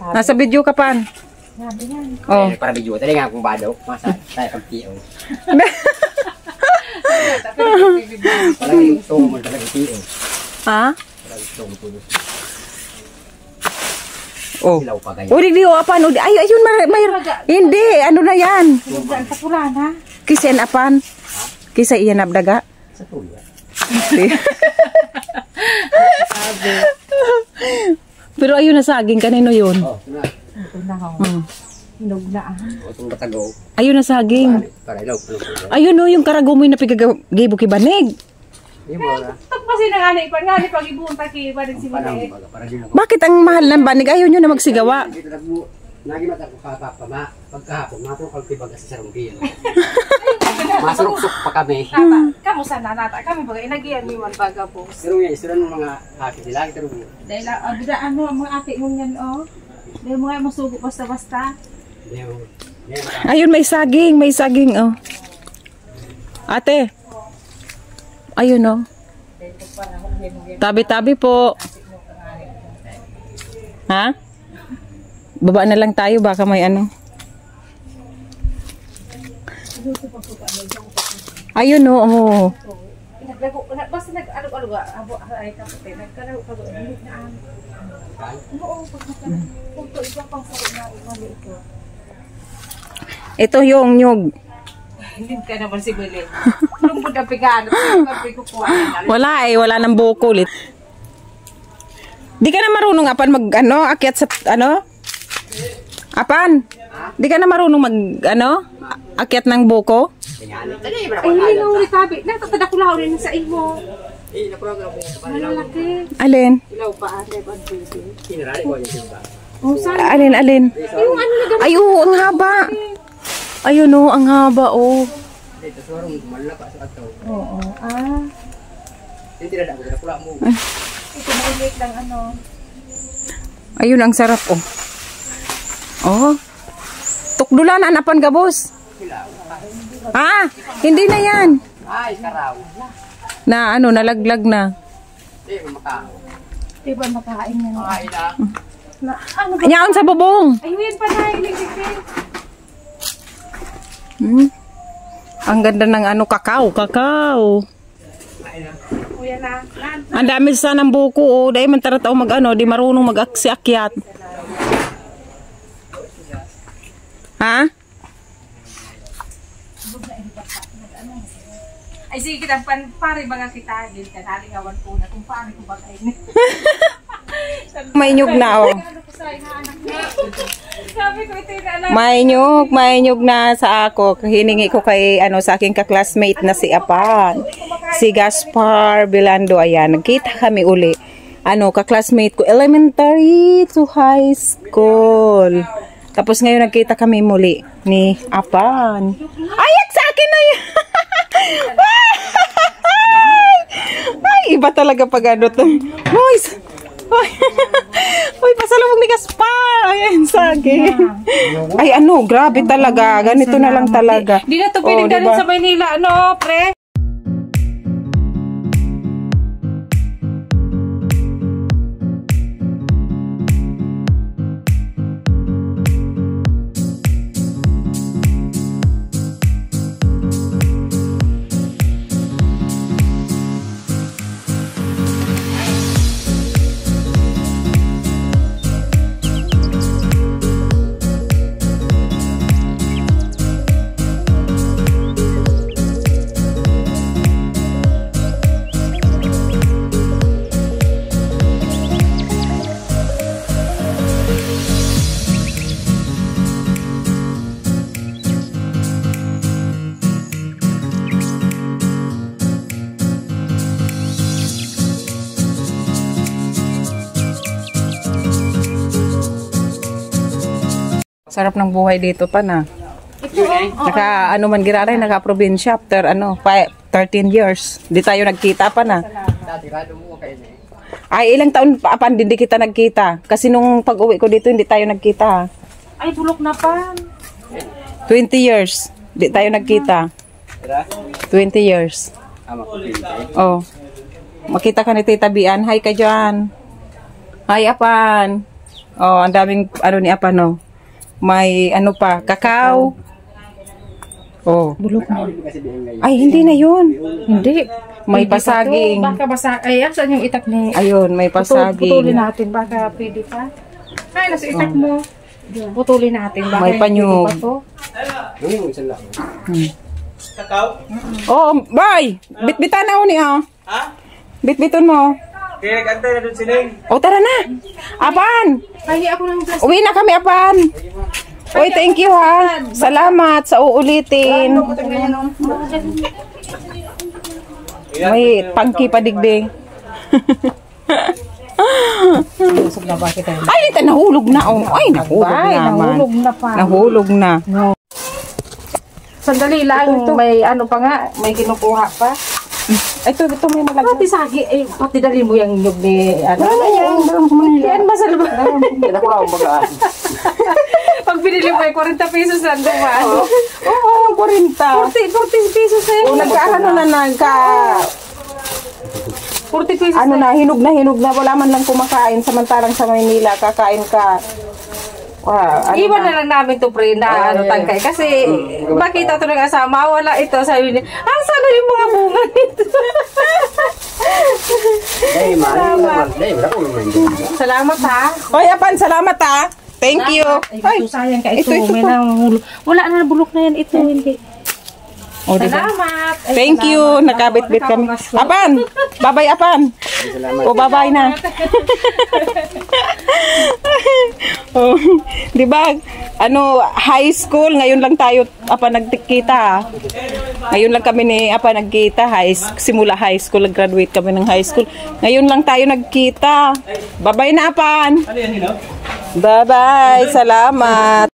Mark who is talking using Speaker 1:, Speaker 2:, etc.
Speaker 1: Nasa video ka pan. Oh.
Speaker 2: Para video tadi nga kung bado, masa tayo pagtiyo. Palagi tong mo talaga tiyo.
Speaker 1: Ha?
Speaker 2: Palagi tong tulo.
Speaker 1: Oh.
Speaker 2: Silaw pa ganyan.
Speaker 1: O di apan. Ay ayun may hindi ano na yan.
Speaker 3: Sa pulan ha.
Speaker 1: Kisen apan. Kisa iyan abdaga.
Speaker 2: Sa tulo.
Speaker 1: Pero ayun na saging kanino yun?
Speaker 2: Oh, na.
Speaker 3: Hinog na ah.
Speaker 2: Itong batagaw.
Speaker 1: Ayun na saging.
Speaker 2: Para ilaw.
Speaker 1: Ayun o yung karago mo yung napigagaybo kibanig.
Speaker 2: Di mo na.
Speaker 3: Tapos sinangani pa nga ni pag ibuon pa kay pa rin si Mike.
Speaker 2: Para di na.
Speaker 1: Bakit ang mahal ng banig? Ayaw nyo na magsigawa.
Speaker 2: Dito nagmo. Nagi mata ko kapapama. Pagkahapon mato kag tibaga sa sarungbil. Masurok-sok pa kami.
Speaker 3: Kamu sana nata kami bagay nagiyan ni man baga po.
Speaker 2: Pero yung isura ng mga haki nila pero
Speaker 3: Dahil ang mga ate mo yan oh. Dahil mga masugo basta-basta.
Speaker 1: Ayun may saging oh. Ate. Ayun oh. Tabi-tabi po. Ha? Baba na lang tayo baka may ano. Ayun oh.
Speaker 3: Basta nag-alog-alog abo ay tapos nagkalaw ka doon na ang. Oo, punto iba pang sarap na umali ito.
Speaker 1: Ito yung nyug.
Speaker 3: Hindi ka naman si Bele. Nung buda pigano, ko kuha.
Speaker 1: Wala nang buko ulit. Di ka na marunong apan mag ano, akyat sa ano? Apan? Di ka na marunong mag ano? Akyat ng buko?
Speaker 3: Ay, hindi nung ritabi. Natatada ko lang rin sa imo.
Speaker 2: eh na-program mo sa kanila.
Speaker 3: Malaki.
Speaker 1: Alin?
Speaker 3: Ilaw pa ate ba dito?
Speaker 2: Kinarali ko yung simba.
Speaker 3: Oh, sana.
Speaker 1: Alin?
Speaker 3: Yung ano na
Speaker 1: Ay, oo, ang haba. Ayun oh, ang haba oh.
Speaker 2: Dito sorong malala pa sa ato.
Speaker 3: Oo. Ah.
Speaker 2: Hindi na ako na pula mo.
Speaker 3: Ito maulit lang ano.
Speaker 1: Ayun, ang sarap oh. Oh. Tukdulan, anapan ka, boss. Ah, hindi na yan.
Speaker 2: Ay, karaw.
Speaker 1: Na ano, nalaglag na.
Speaker 2: Eh, makao.
Speaker 3: Diba makain yan?
Speaker 2: Ay na.
Speaker 3: Na, ano ba?
Speaker 1: Ayaon sa bubong.
Speaker 3: Ayun pa na, iligpit.
Speaker 1: Ang ganda ng ano, kakao.
Speaker 3: Kuya na.
Speaker 1: Ang dami sa ng buko oh. Dahil man tarataw mag ano, di marunong mag-aksi-akyat. Ha?
Speaker 3: Ay sige kita, pare mga kita. Dil ka nalingawan po na kung paano ko bagay ni.
Speaker 1: May nyug na oh.
Speaker 3: Sabi ko ito yung alam.
Speaker 1: May nyug na sa ako. Hiningi ko kay ano sa aking ka-classmate na si Apan. Si Gaspar Bilando, ayan. Nagkita kami uli. Ano, ka-classmate ko elementary to high school. Tapos ngayon nagkita kami muli ni Apan. Ayak sa akin na yan. Ay, iba talaga pag ano to. Boys. Uy, pasalubong ni Gaspar. Ayan, sagi. Ay, ano, grabe talaga. Ganito na lang talaga.
Speaker 3: Di na ito pinagdalhin sa Maynila, ano, pre?
Speaker 1: Sarap ng buhay dito pa na. Naka ano man giraray, naka probinsya after ano, 13 years. Di tayo nagkita pa na.
Speaker 2: Dati rado mo kayo na.
Speaker 1: Ay, ilang taon pa Apan din di kita nagkita. Kasi nung pag-uwi ko dito hindi tayo nagkita.
Speaker 3: Ay, tulok na pa.
Speaker 1: 20 years. Di tayo nagkita. 20 years.
Speaker 2: Ama ko pinay.
Speaker 1: Oh. Makita ka ni Tita Bian. Hi ka dyan. Hi, Apan. Oh, ang daming ano ni Apa, no? May ano pa, kakao. Oh.
Speaker 3: Bulok na.
Speaker 1: Ay, hindi na yun.
Speaker 3: Hindi.
Speaker 1: May
Speaker 3: Pwede pa
Speaker 1: pasaging.
Speaker 3: to. Baka basa. Ay, asan yung itak ni...
Speaker 1: Ayun, may
Speaker 3: Putulin
Speaker 1: pasaging.
Speaker 3: natin. Baka pwede pa. Ay, nasa itak mo. Putulin natin. Baka
Speaker 1: May
Speaker 3: hindi
Speaker 1: panyog.
Speaker 3: pa to.
Speaker 2: Yung isa lang.
Speaker 1: Oh, bye! Bitbitan na ako niya.
Speaker 4: Ha?
Speaker 1: Bitbiton mo.
Speaker 4: Kaya nag-antay na doon sining.
Speaker 1: Oh, tara na. Apan!
Speaker 3: Ay, ako ng plastic.
Speaker 1: Uwi na kami, Apan. Uy, thank you ha. Salamat sa uulitin. May pangki pa digding.
Speaker 3: Busog na ba kita?
Speaker 1: Ay, nahulog na. Oh. Ay, nahulog
Speaker 3: Ay,
Speaker 1: naman.
Speaker 3: nahulog na pa.
Speaker 1: Nahulog na.
Speaker 3: Sandali lang. May ano pa nga. May kinukuha pa.
Speaker 1: Ito may malagay.
Speaker 3: Pati sagi. Eh, pati dali mo yung nyug ni... Ano? Yan, masal ba?
Speaker 2: Yan ako lang bagaan.
Speaker 3: Pag binili mo ay 40 pesos lang dumaan.
Speaker 1: Oo, 40.
Speaker 3: 40 pesos eh.
Speaker 1: O, nagkaano na
Speaker 3: 40 pesos
Speaker 1: ano na, hinog na. Wala man lang kumakain. Samantalang sa Maynila, kakain ka. Wow, ano
Speaker 3: Iwan na lang namin to pre na ano tangkay. Kasi makita to ng asama, wala ito. Sabi niya, sana yung mga bunga nito.
Speaker 2: Dahil mahal. Dahil wala ko naman din.
Speaker 3: Salamat ha.
Speaker 1: Hoy, Apan, salamat ha. Thank you.
Speaker 3: Ay, ito sayang ka ito.
Speaker 1: ito
Speaker 3: May
Speaker 1: pa.
Speaker 3: nahulog. Wala na bulok na yan ito. Hindi.
Speaker 1: O, diba?
Speaker 3: Salamat. Ay,
Speaker 1: Thank you. Nakabit-bit kami. Apan! Babay, Apan! O, babay na. Oh, di ba? Ano, high school, ngayon lang tayo, Apa, nagkita. Ngayon lang kami ni Apa nagkita. Simula high school, nag-graduate kami ng high school. Ngayon lang tayo nagkita. Babay na, Apan!
Speaker 4: Ano yan, Hino?
Speaker 1: Bye-bye. Salamat.